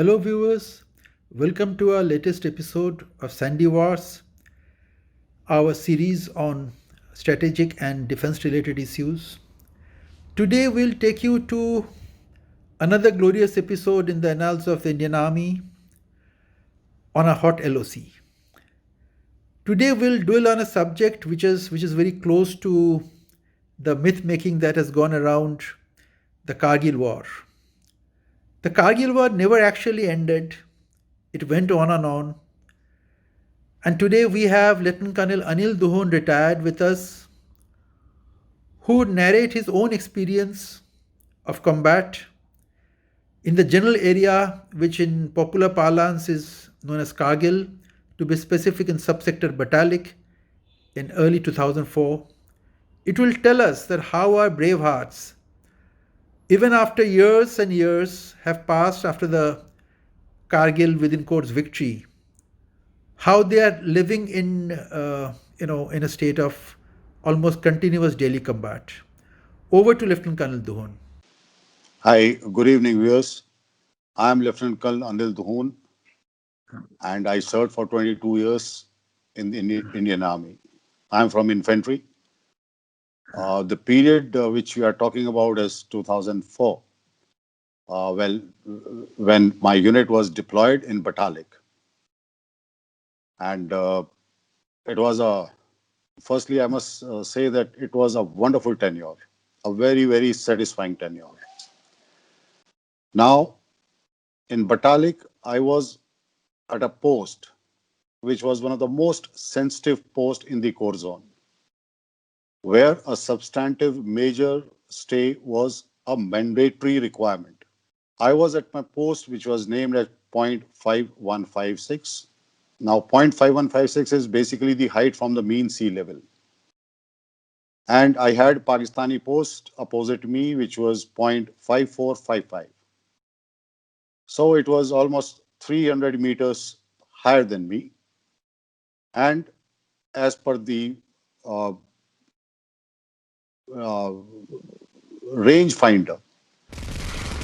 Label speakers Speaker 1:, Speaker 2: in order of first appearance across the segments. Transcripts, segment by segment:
Speaker 1: Hello, viewers. Welcome to our latest episode of Sandy Wars, our series on strategic and defense related issues. Today, we'll take you to another glorious episode in the annals of the Indian Army on a hot LOC. Today, we'll dwell on a subject which is very close to the myth making that has gone around the Kargil War. The Kargil War never actually ended, it went on and on. And today we have Lt Colonel Anil Duhoon retired with us, who would narrate his own experience of combat in the general area, which in popular parlance is known as Kargil, to be specific in Subsector Batalik in early 2004. It will tell us that how our brave hearts, even after years and years have passed after the Kargil within quotes victory, how they are living in a state of almost continuous daily combat. Over to Lieutenant Colonel Duhoon.
Speaker 2: Hi, good evening, viewers. I am Lt Col Anil Duhoon, and I served for 22 years in the Indian Army. I am from infantry. The period which we are talking about is 2004. When my unit was deployed in Batalik, and it was a. Firstly, I must say that it was a wonderful tenure, a very very satisfying tenure. Now, in Batalik, I was at a post which was one of the most sensitive posts in the core zone, where a substantive major stay was a mandatory requirement. I was at my post, which was named at point 5156. Now, point 5156 is basically the height from the mean sea level. And I had Pakistani post opposite me, which was point 5455. So it was almost 300 meters higher than me. And as per the uh, uh, range finder,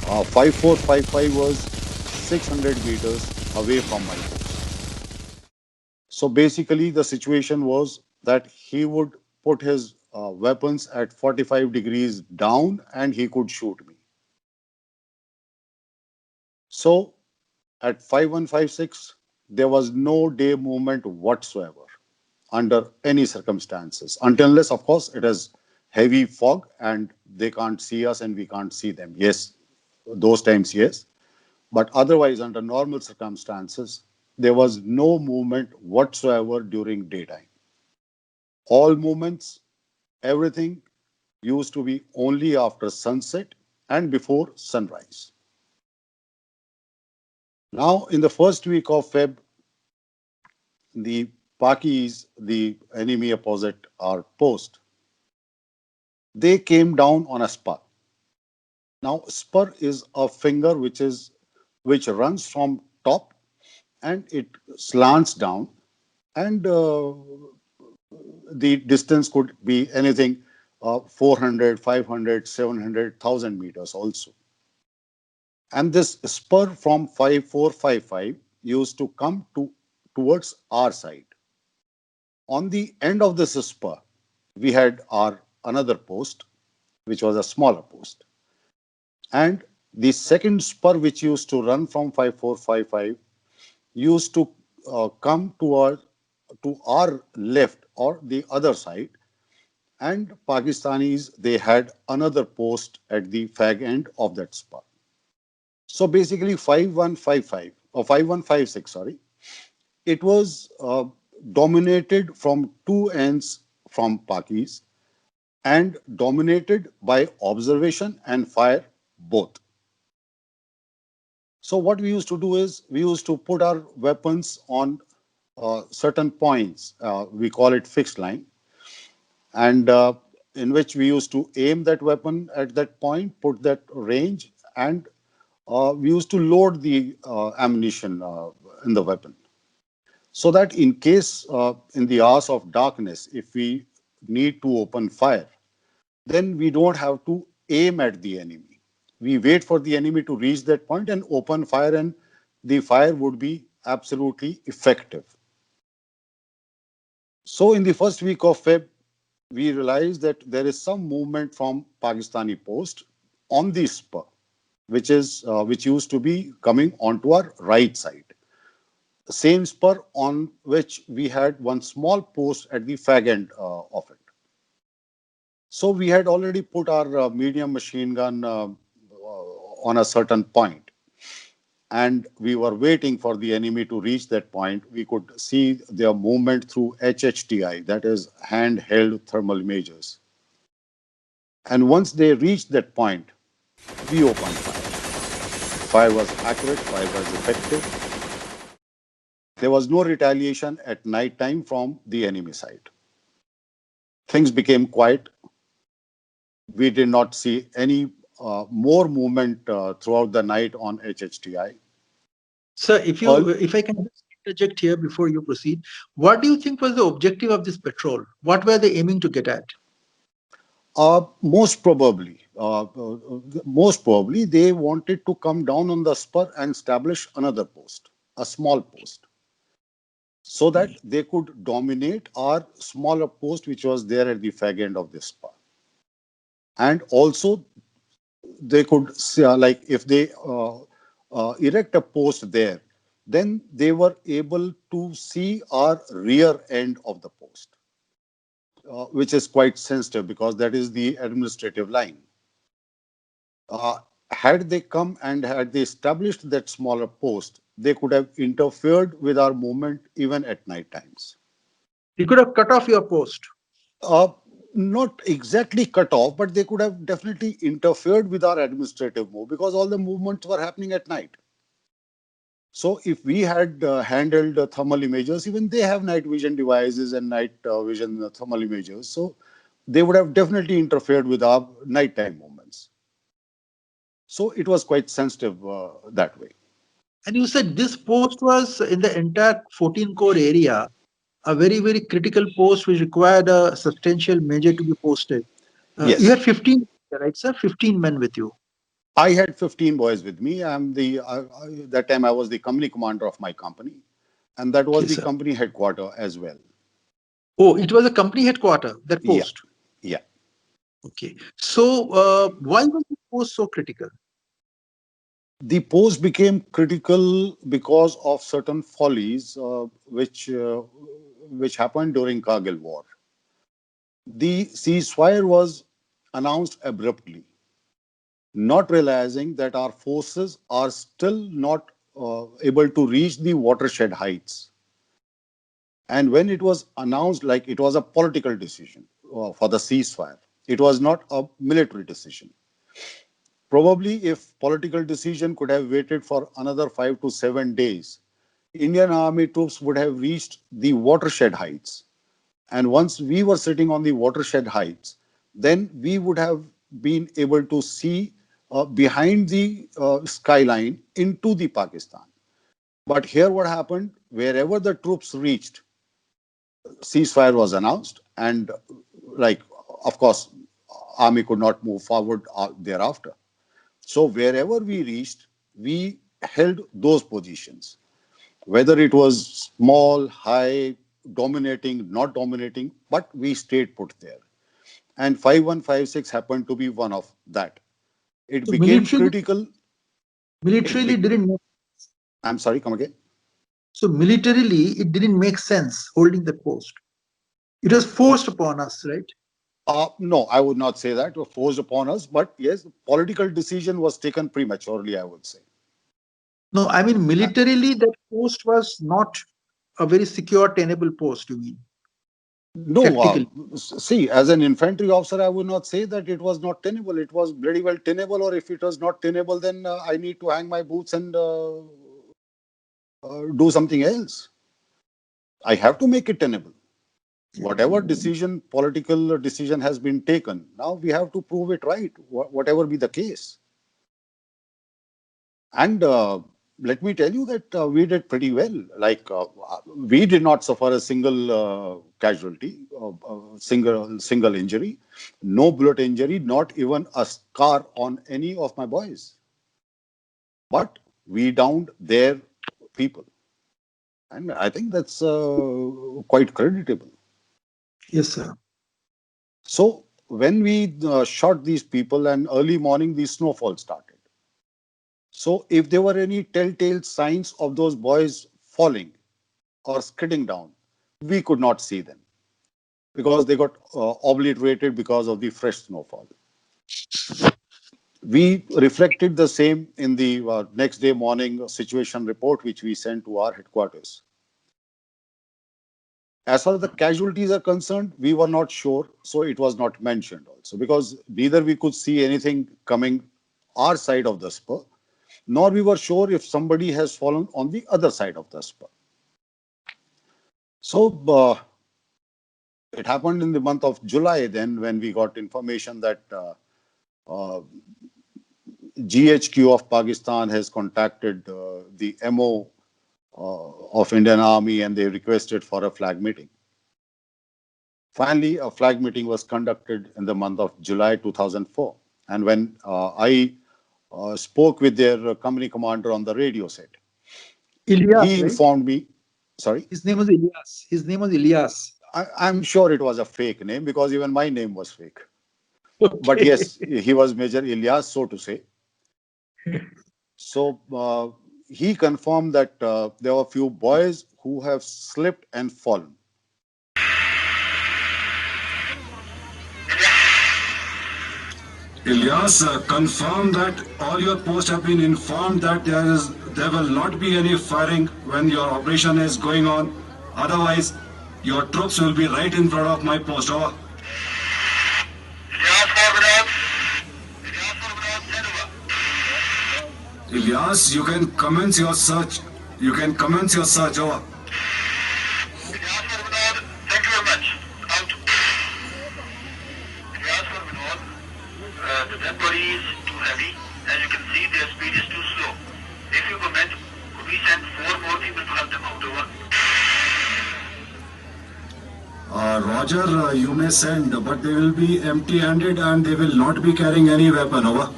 Speaker 2: 5455 was 600 meters away from my post. So basically, the situation was that he would put his weapons at 45 degrees down and he could shoot me. So at 5156, there was no day movement whatsoever under any circumstances, unless, of course, it is heavy fog and they can't see us and we can't see them. Yes, those times, yes. But otherwise, under normal circumstances, there was no movement whatsoever during daytime. All movements, everything used to be only after sunset and before sunrise. Now, in the first week of Feb, the Pakis, the enemy opposite our post, they came down on a spur. Now, spur is a finger which runs from top and it slants down, and the distance could be anything 400, 500, 700, 1,000 meters also. And this spur from 5455 used to come towards our side. On the end of this spur, we had our another post, which was a smaller post. And the second spur, which used to run from 5455, used to come to our left or the other side. And Pakistanis, they had another post at the fag end of that spur. So basically 5155 or 5156, sorry, it was dominated from two ends from Pakis and dominated by observation and fire both. So what we used to do is we used to put our weapons on certain points. We call it fixed line, and in which we used to aim that weapon at that point, put that range, and we used to load the ammunition in the weapon, so that in case in the hours of darkness, if we need to open fire, then we don't have to aim at the enemy. We wait for the enemy to reach that point and open fire and the fire would be absolutely effective. So, in the first week of Feb, we realized that there is some movement from Pakistani post on the spur, which used to be coming onto our right side. The same spur on which we had one small post at the fag end of it. So we had already put our medium machine gun on a certain point, and we were waiting for the enemy to reach that point. We could see their movement through HHTI, that is handheld thermal images. And once they reached that point, we opened fire. Fire was accurate, fire was effective. There was no retaliation at night time from the enemy side. Things became quiet. We did not see any more movement throughout the night on HHTI.
Speaker 1: Sir,
Speaker 2: All,
Speaker 1: if I can just interject here before you proceed, what do you think was the objective of this patrol? What were they aiming to get at?
Speaker 2: most probably, they wanted to come down on the spur and establish another post, a small post, so that they could dominate our smaller post, which was there at the fag end of the spur. And also, they could see, like if they erect a post there, then they were able to see our rear end of the post, which is quite sensitive because that is the administrative line. Uh, had they come and had they established that smaller post, they could have interfered with our movement even at night times.
Speaker 1: They could have cut off your post.
Speaker 2: Uh, Not exactly cut off, but they could have definitely interfered with our administrative move because all the movements were happening at night. So if we had handled thermal images, even they have night vision devices and night vision thermal images. So they would have definitely interfered with our nighttime movements. So it was quite sensitive that way.
Speaker 1: And you said this post was in the entire 14 core area, a very, very critical post which required a substantial measure to be posted. You
Speaker 2: Yes,
Speaker 1: had 15, right, sir? 15 men with you.
Speaker 2: I had 15 boys with me. That time I was the company commander of my company, and that was
Speaker 1: Okay,
Speaker 2: the
Speaker 1: sir.
Speaker 2: company headquarter as well.
Speaker 1: Oh, it was a company headquarter, that
Speaker 2: Yeah,
Speaker 1: post.
Speaker 2: yeah.
Speaker 1: Okay. So, why was the post so critical?
Speaker 2: The post became critical because of certain follies which happened during Kargil war. The ceasefire was announced abruptly, not realizing that our forces are still not able to reach the watershed heights. And when it was announced, like it was a political decision for the ceasefire, it was not a military decision. Probably, if political decision could have waited for another 5 to 7 days, Indian army troops would have reached the watershed heights. And once we were sitting on the watershed heights, then we would have been able to see behind the skyline into the Pakistan. But here, what happened? Wherever the troops reached, ceasefire was announced, and like, of course, army could not move forward thereafter. So wherever we reached, we held those positions, whether it was small, high, dominating, not dominating, but we stayed put there. And 5156 happened to be one of that. It
Speaker 1: So,
Speaker 2: became critical. It
Speaker 1: militarily
Speaker 2: be,
Speaker 1: didn't make,
Speaker 2: I'm sorry, come again.
Speaker 1: so militarily it didn't make sense holding that post. It was forced upon us, right?
Speaker 2: No, I would not say that. It was forced upon us, but yes, political decision was taken prematurely, I would say.
Speaker 1: No, I mean
Speaker 2: Uh,
Speaker 1: militarily that post was not a very secure, tenable post. You mean
Speaker 2: No,
Speaker 1: tactically?
Speaker 2: see, as an infantry officer, I would not say that it was not tenable. It was very well tenable, or if it was not tenable, then I need to hang my boots and do something else. I have to make it tenable. Whatever decision, political decision has been taken, now we have to prove it right, whatever be the case. And let me tell you that we did pretty well. Like we did not suffer a single casualty, single injury, no bullet injury, not even a scar on any of my boys. But we downed their people. And I think that's quite creditable.
Speaker 1: Yes, sir.
Speaker 2: So when we shot these people and early morning, the snowfall started. So if there were any telltale signs of those boys falling or skidding down, we could not see them because they got obliterated because of the fresh snowfall. We reflected the same in the next day morning situation report, which we sent to our headquarters. As far as the casualties are concerned, we were not sure, so it was not mentioned also because neither we could see anything coming our side of the spur, nor we were sure if somebody has fallen on the other side of the spur. So it happened in the month of July then when we got information that uh, GHQ of Pakistan has contacted the MO of Indian Army and they requested for a flag meeting. Finally, a flag meeting was conducted in the month of July 2004. And when I spoke with their company commander on the radio set,
Speaker 1: Ilyas,
Speaker 2: he
Speaker 1: right?
Speaker 2: informed me, sorry,
Speaker 1: His name was Ilyas. His name was Ilyas.
Speaker 2: I'm sure it was a fake name because even my name was fake. But
Speaker 1: Okay.
Speaker 2: yes, he was Major Ilyas, so to say. So he confirmed that there were a few boys who have slipped and fallen.
Speaker 3: Ilyas, confirm that all your posts have been informed that there will not be any firing when your operation is going on. Otherwise, your troops will be right in front of my post. Over. Ilyas, you can commence your search. You can commence your search. Over.
Speaker 4: Thank you very much. Out. Yes, for Vinod. The dead body is too heavy. As you can see, their speed is too slow. If you comment, could we send 4 more people to help them out? Over.
Speaker 3: Roger, you may send, but they will be empty-handed and they will not be carrying any weapon. Over.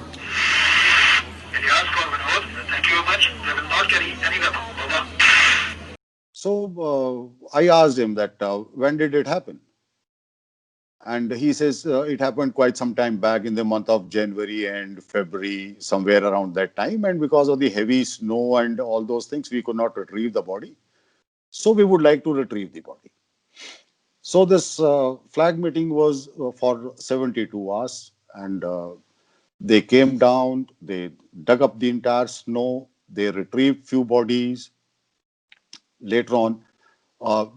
Speaker 4: Yes, for Vinod. Thank you very much. They will not carry any weapon. Over.
Speaker 2: So I asked him that when did it happen? And he says it happened quite some time back in the month of January and February, somewhere around that time. And because of the heavy snow and all those things, we could not retrieve the body. So we would like to retrieve the body. So this flag meeting was for 72 hours. And they came down, they dug up the entire snow, they retrieved few bodies. Later on, uh,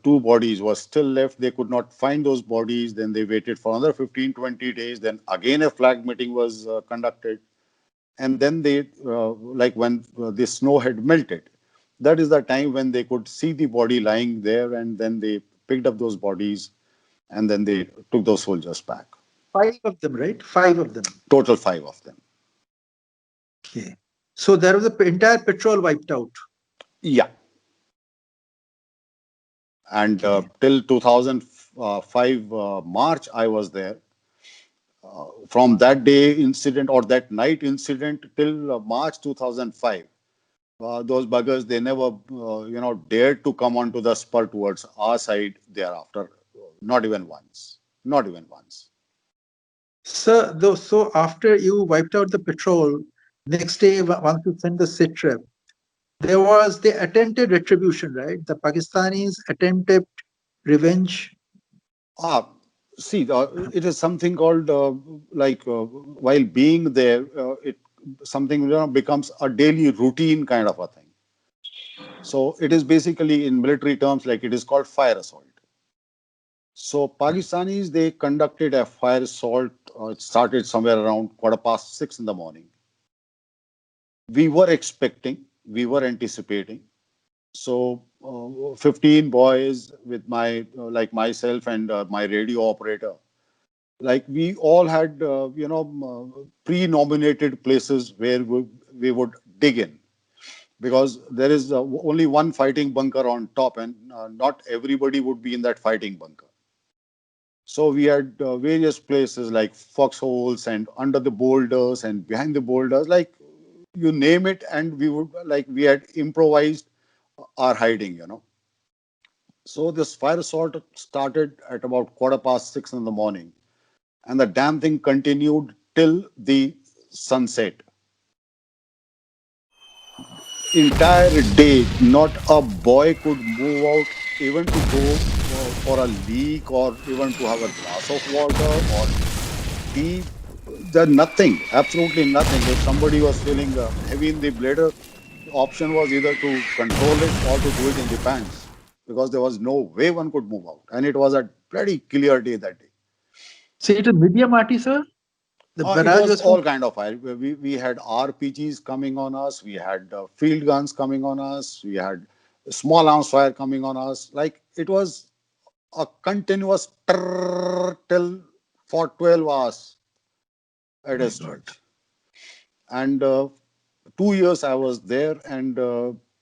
Speaker 2: two bodies were still left. They could not find those bodies. Then they waited for another 15, 20 days. Then again a flag meeting was conducted. And then they, when the snow had melted, that is the time when they could see the body lying there. And then they picked up those bodies and then they took those soldiers back.
Speaker 1: Five of them, right? Five of them.
Speaker 2: Total five of them.
Speaker 1: Okay. So there was the entire patrol wiped out.
Speaker 2: Yeah. And
Speaker 1: Okay.
Speaker 2: till 2005 March, I was there. From that day incident or that night incident till March 2005, those buggers, they never, dared to come onto the spur towards our side thereafter. Not even once. Not even once.
Speaker 1: Sir, though, so after you wiped out the patrol, next day, once you sent the sit rep, there was the attempted retribution, right? The Pakistanis attempted revenge.
Speaker 2: Ah, see, it is something called while being there, it something becomes a daily routine kind of a thing. So it is basically in military terms like it is called fire assault. So Pakistanis, they conducted a fire assault. It started somewhere around 6:15 in the morning. We were expecting, we were anticipating. So 15 boys with my like myself and my radio operator, like we all had pre-nominated places where we would dig in because there is only one fighting bunker on top and not everybody would be in that fighting bunker. So we had various places like foxholes and under the boulders and behind the boulders. Like you name it, and we would, like, we had improvised our hiding, So this fire assault started at about 6:15 in the morning, and the damn thing continued till the sunset. Entire day, not a boy could move out, even to go for a leak, or even to have a glass of water or tea. There nothing, absolutely nothing. If somebody was feeling heavy in the bladder, the option was either to control it or to do it in the pants, because there was no way one could move out, and it was a pretty clear day that day.
Speaker 1: So it is medium arty, sir. The
Speaker 2: It
Speaker 1: barrage
Speaker 2: was
Speaker 1: was from.
Speaker 2: all kind of fire. We had RPGs coming on us. We had field guns coming on us. We had small arms fire coming on us. Like, it was a continuous till for 12 hours at a
Speaker 1: My God.
Speaker 2: stretch. And 2 years I was there, and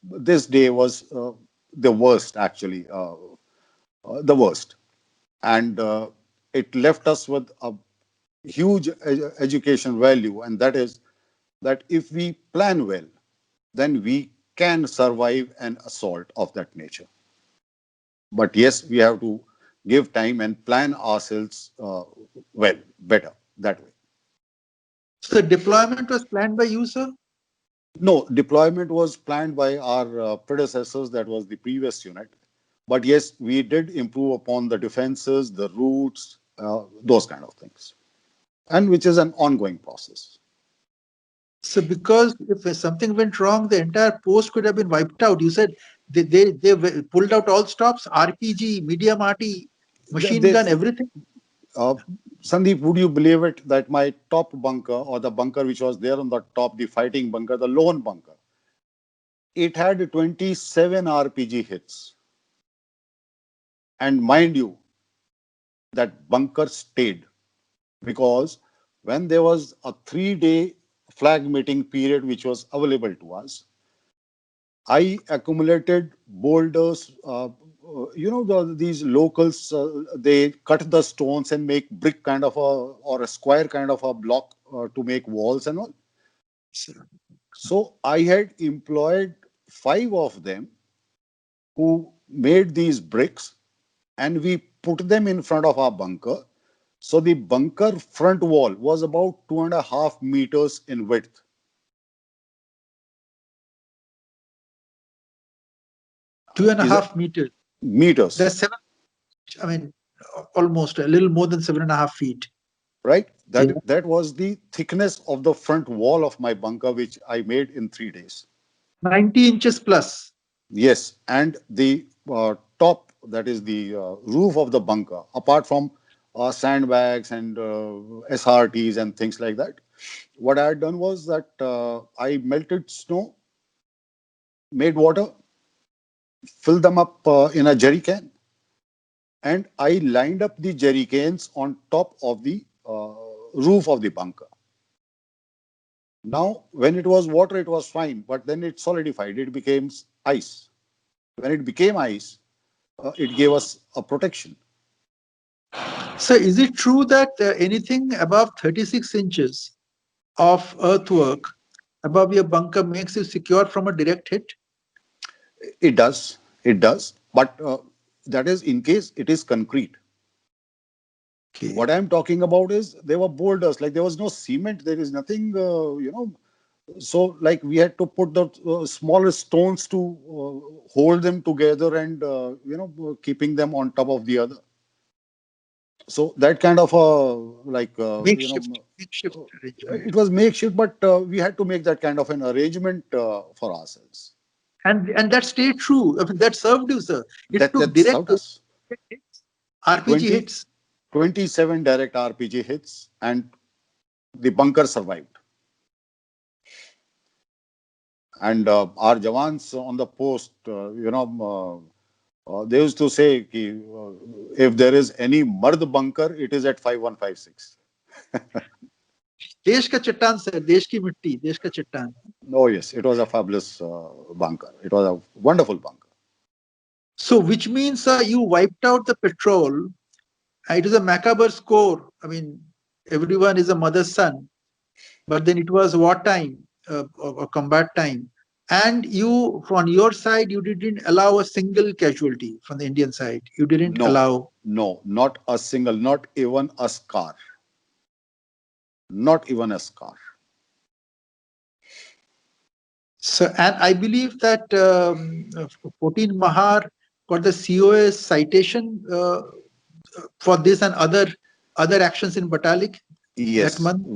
Speaker 2: this day was the worst, actually, the worst. And it left us with a huge education value, and that is that if we plan well, then we can survive an assault of that nature. But yes, we have to give time and plan ourselves well, better that way.
Speaker 1: So the deployment was planned by you, sir?
Speaker 2: No, deployment was planned by our predecessors, that was the previous unit. But yes, we did improve upon the defenses, the routes, those kind of things, and which is an ongoing process.
Speaker 1: So because if something went wrong, the entire post could have been wiped out. You said they pulled out all stops, RPG, medium arty, machine gun,
Speaker 2: This,
Speaker 1: everything.
Speaker 2: uh, Sandeep, would you believe it that my top bunker, or the bunker which was there on the top, the fighting bunker, the lone bunker, it had 27 RPG hits. And mind you, that bunker stayed, because when there was a 3 day flag meeting period which was available to us, I accumulated boulders. These locals, they cut the stones and make brick kind of a, or a square kind of a block to make walls and all. So I had employed five of them who made these bricks, and we put them in front of our bunker. So the bunker front wall was about 2.5 meters in width.
Speaker 1: Two and a
Speaker 2: Is it
Speaker 1: half meters.
Speaker 2: meters,
Speaker 1: That's seven. I mean, almost a little more than 7.5 feet.
Speaker 2: right?
Speaker 1: Yeah.
Speaker 2: That was the thickness of the front wall of my bunker, which I made in 3 days.
Speaker 1: 90 inches plus.
Speaker 2: Yes, and the top, that is the roof of the bunker, apart from sandbags and SRTs and things like that, what I had done was that I melted snow, made water, filled them up in a jerry can, and I lined up the jerry cans on top of the roof of the bunker. Now, when it was water, it was fine, but then it solidified, it became ice. When it became ice, it gave us a protection.
Speaker 1: So is it true that anything above 36 inches of earthwork above your bunker makes you secure from a direct hit?
Speaker 2: It does, but that is in case it is concrete.
Speaker 1: Okay.
Speaker 2: What I'm talking about is there were boulders, like there was no cement, there is nothing, So, like, we had to put the smaller stones to hold them together, and keeping them on top of the other. So that kind of a, like,
Speaker 1: Makeshift arrangement.
Speaker 2: it was makeshift, but we had to make that kind of an arrangement for ourselves.
Speaker 1: And that stayed true. I mean, that served you, sir. It took
Speaker 2: That
Speaker 1: direct
Speaker 2: served us.
Speaker 1: hits, RPG
Speaker 2: 20,
Speaker 1: hits.
Speaker 2: 27 direct RPG hits, and the bunker survived. And our Jawans on the post, they used to say, ki, if there is any Mard bunker, it is at 5156.
Speaker 1: देश का चट्टान sir, देश की मिट्टी, देश का चट्टान.
Speaker 2: Oh, yes, it was a fabulous bunker. It was a wonderful bunker.
Speaker 1: So, which means you wiped out the petrol. It was a macabre score. I mean, everyone is a mother's son, but then it was wartime. of combat time, and you, from your side, you didn't allow a single casualty from the Indian side. You didn't
Speaker 2: No,
Speaker 1: allow.
Speaker 2: no, not a single, not even a scar, not even a scar.
Speaker 1: So, and I believe that 14 Mahar got the COS citation for this and other actions in Batalik that
Speaker 2: Yes,
Speaker 1: month.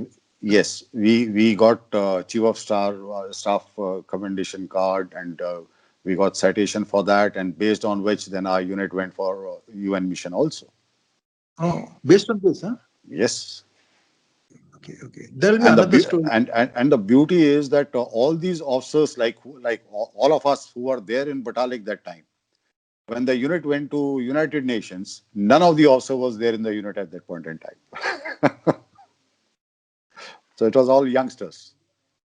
Speaker 2: yes, we got chief of staff commendation card, and we got citation for that, and based on which then our unit went for UN mission also.
Speaker 1: Oh, based on this, huh?
Speaker 2: Yes,
Speaker 1: Okay, okay. There will be
Speaker 2: and the
Speaker 1: another story.
Speaker 2: and the beauty is that all these officers, like all of us who were there in Batalik that time, when the unit went to United Nations, none of the officer was there in the unit at that point in time. So it was all youngsters.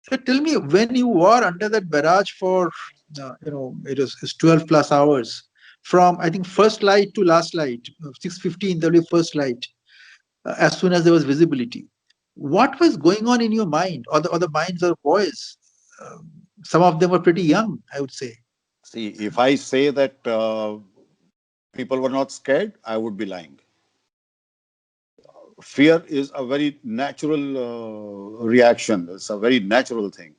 Speaker 1: So tell me, when you were under that barrage for, it's 12 plus hours, from I think first light to last light, 6:15, there will be first light, as soon as there was visibility. What was going on in your mind, or the minds of boys? Some of them were pretty young, I would say.
Speaker 2: See, if I say that people were not scared, I would be lying. Fear is a very natural reaction. It's a very natural thing.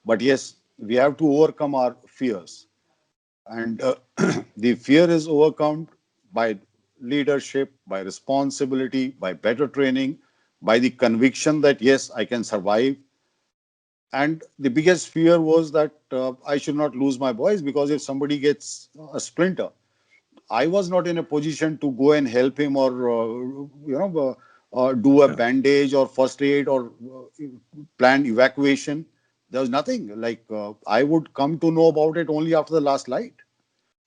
Speaker 2: But yes, we have to overcome our fears. And the fear is overcome by leadership, by responsibility, by better training, by the conviction that yes, I can survive. And the biggest fear was that I should not lose my boys, because if somebody gets a splinter, I was not in a position to go and help him, or do a
Speaker 1: Yeah.
Speaker 2: bandage or first aid or plan evacuation. There was nothing. Like I would come to know about it only after the last light.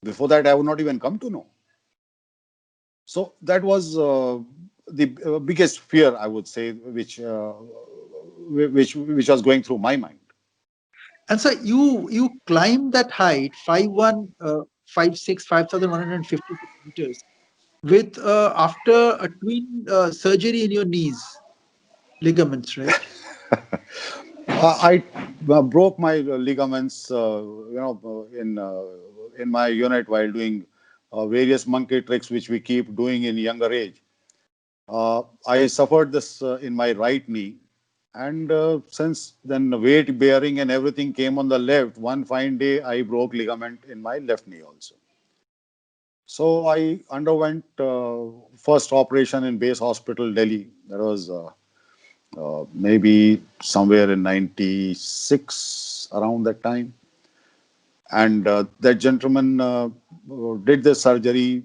Speaker 2: Before that, I would not even come to know. So that was the biggest fear, I would say, which was going through my mind.
Speaker 1: And so you climbed that height, 5,156, 5,156 meters, with after a twin surgery in your knees ligaments, right?
Speaker 2: I broke my ligaments, in my unit while doing various monkey tricks which we keep doing in younger age. I suffered this in my right knee, and since then the weight bearing and everything came on the left. One fine day, I broke ligament in my left knee also. So I underwent first operation in base hospital, Delhi. That was maybe somewhere in 96, around that time. And that gentleman did the surgery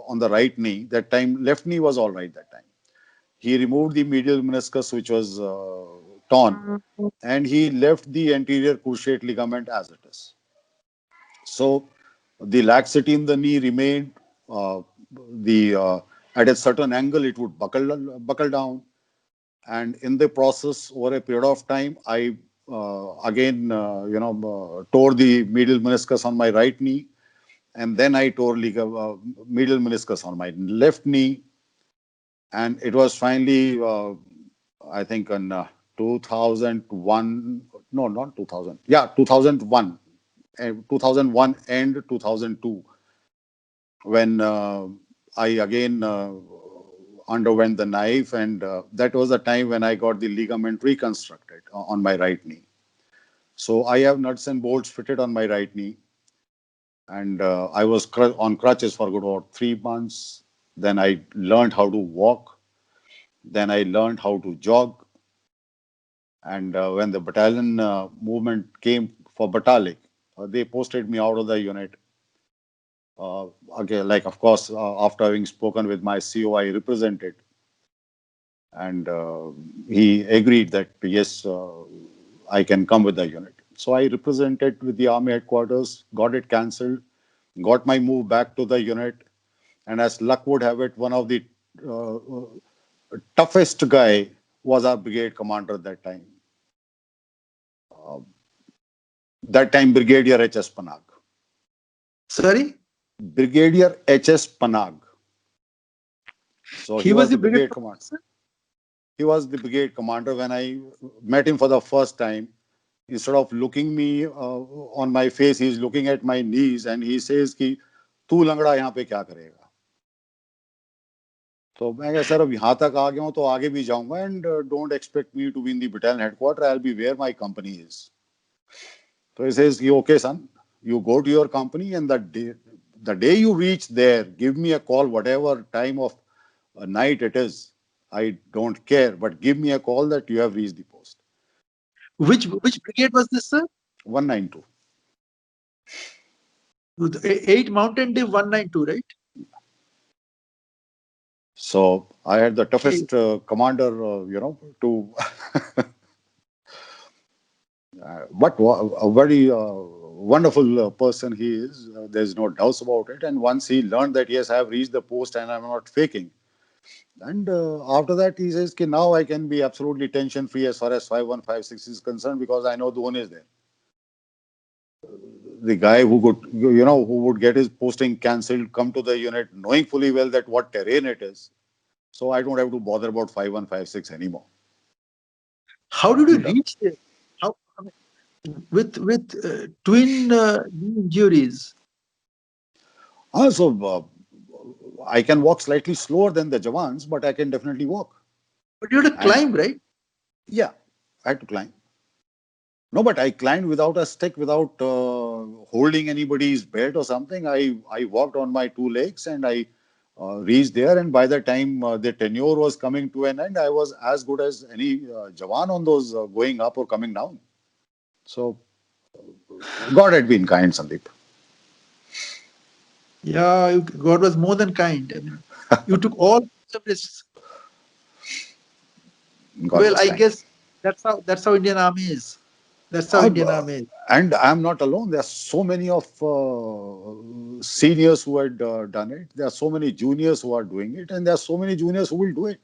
Speaker 2: on the right knee. That time, left knee was all right that time. He removed the medial meniscus, which was torn, and he left the anterior cruciate ligament as it is. So the laxity in the knee remained. The At a certain angle, it would buckle down, and in the process, over a period of time, I again tore the medial meniscus on my right knee, and then I tore medial meniscus on my left knee, and it was finally I think in 2001, no, not 2000, yeah, 2001, 2001 and 2002, when I again underwent the knife, and that was the time when I got the ligament reconstructed on my right knee. So I have nuts and bolts fitted on my right knee, and I was on crutches for about 3 months. Then I learned how to walk. Then I learned how to jog. And when the battalion movement came for Batalik, they posted me out of the unit. Uh, okay, like of course, after having spoken with my CO, I represented, and he agreed that yes, I can come with the unit. So I represented with the army headquarters, got it cancelled, got my move back to the unit, and as luck would have it, one of the uh, toughest guy was our brigade commander at that time. That time, Brigadier H.S. Panag.
Speaker 1: Sorry,
Speaker 2: Brigadier H.S. Panag. So
Speaker 1: he
Speaker 2: he
Speaker 1: was
Speaker 2: was
Speaker 1: the
Speaker 2: the
Speaker 1: brigade
Speaker 2: brigade commander.
Speaker 1: commander.
Speaker 2: He was the brigade commander when I met him for the first time. instead of looking me on my face, he's looking at my knees and he says कि तू लंगड़ा यहाँ पे क्या करेगा? तो मैं कहा सर अब यहाँ तक आ गया हूँ तो आगे भी जाऊंगा and don't expect me to be in the battalion headquarters. I'll be where my company is. So he says, okay, son, you go to your company and the day you reach there, give me a call, whatever time of night it is. I don't care, but give me a call that you have reached the post.
Speaker 1: Which brigade was this, sir?
Speaker 2: 192.
Speaker 1: 8 Mountain Div 192, right?
Speaker 2: So I had the
Speaker 1: Okay.
Speaker 2: toughest commander, to. But a very wonderful person he is. There's no doubts about it. And once he learned that, yes, I have reached the post and I'm not faking. And after that, he says, "Ki now I can be absolutely tension free as far as 5156 is concerned because I know Duhoon is there. The guy who could, who would get his posting cancelled, come to the unit knowing fully well that what terrain it is. So I don't have to bother about 5156 anymore."
Speaker 1: How did you
Speaker 2: And
Speaker 1: reach there? How, I mean, with twin knee injuries?
Speaker 2: so I can walk slightly slower than the Jawans, but I can definitely walk.
Speaker 1: But you had to
Speaker 2: And
Speaker 1: climb, right?
Speaker 2: yeah, I had to climb. No, but I climbed without a stick, without holding anybody's belt or something. I walked on my two legs and I reached there. And by the time the tenure was coming to an end, I was as good as any Jawan on those going up or coming down. So God had been kind, Sandeep.
Speaker 1: Yeah, God was more than kind. I mean, you took all sorts of risks.
Speaker 2: God
Speaker 1: Well,
Speaker 2: was
Speaker 1: I
Speaker 2: kind.
Speaker 1: guess that's how Indian Army is. That's how
Speaker 2: Uh,
Speaker 1: Indian Army is.
Speaker 2: and I'm not alone. There are so many of seniors who had done it. There are so many juniors who are doing it, and there are so many juniors who will do it.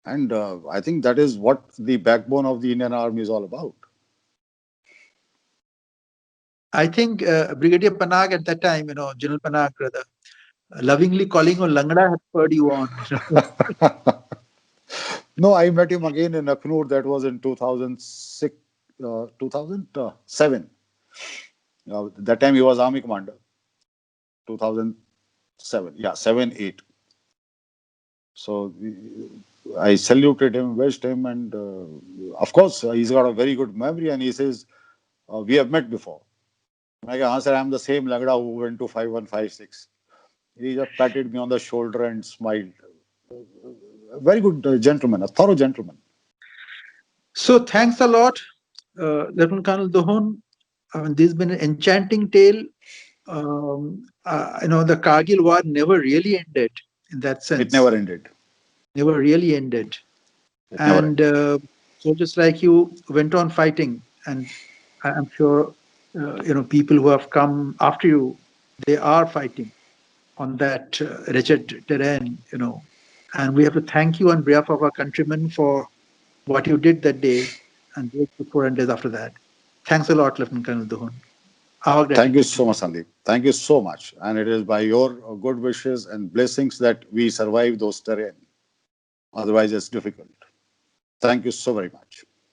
Speaker 2: And I think that is what the backbone of the Indian Army is all about.
Speaker 1: I think Brigadier Panag at that time, General Panag, rather, lovingly calling you Langda had spurred you on.
Speaker 2: No, I met him again in Akhnur. That was in 2006, 2007. That time he was Army Commander. 2007. Yeah, 7, 8. So I saluted him, wished him, and of course, he's got a very good memory. And he says, we have met before. I answered, I'm the same Lagda who went to 5156. He just patted me on the shoulder and smiled. A very good gentleman, a thorough gentleman.
Speaker 1: So thanks a lot, Lieutenant Colonel Duhoon. I mean, this has been an enchanting tale. The Kargil war never really ended in that
Speaker 2: It
Speaker 1: sense.
Speaker 2: never ended.
Speaker 1: Never really ended.
Speaker 2: It never
Speaker 1: And
Speaker 2: ended.
Speaker 1: soldiers like you went on fighting. And I'm sure, people who have come after you, they are fighting on that wretched terrain, And we have to thank you on behalf of our countrymen for what you did that day and days before and days after that. Thanks a lot, Lieutenant Colonel Duhoon. Our
Speaker 2: Thank you
Speaker 1: gratitude to
Speaker 2: so
Speaker 1: you.
Speaker 2: much, Sandeep. Thank you so much. And it is by your good wishes and blessings that we survive those terrain. Otherwise, it's difficult. Thank you so very much.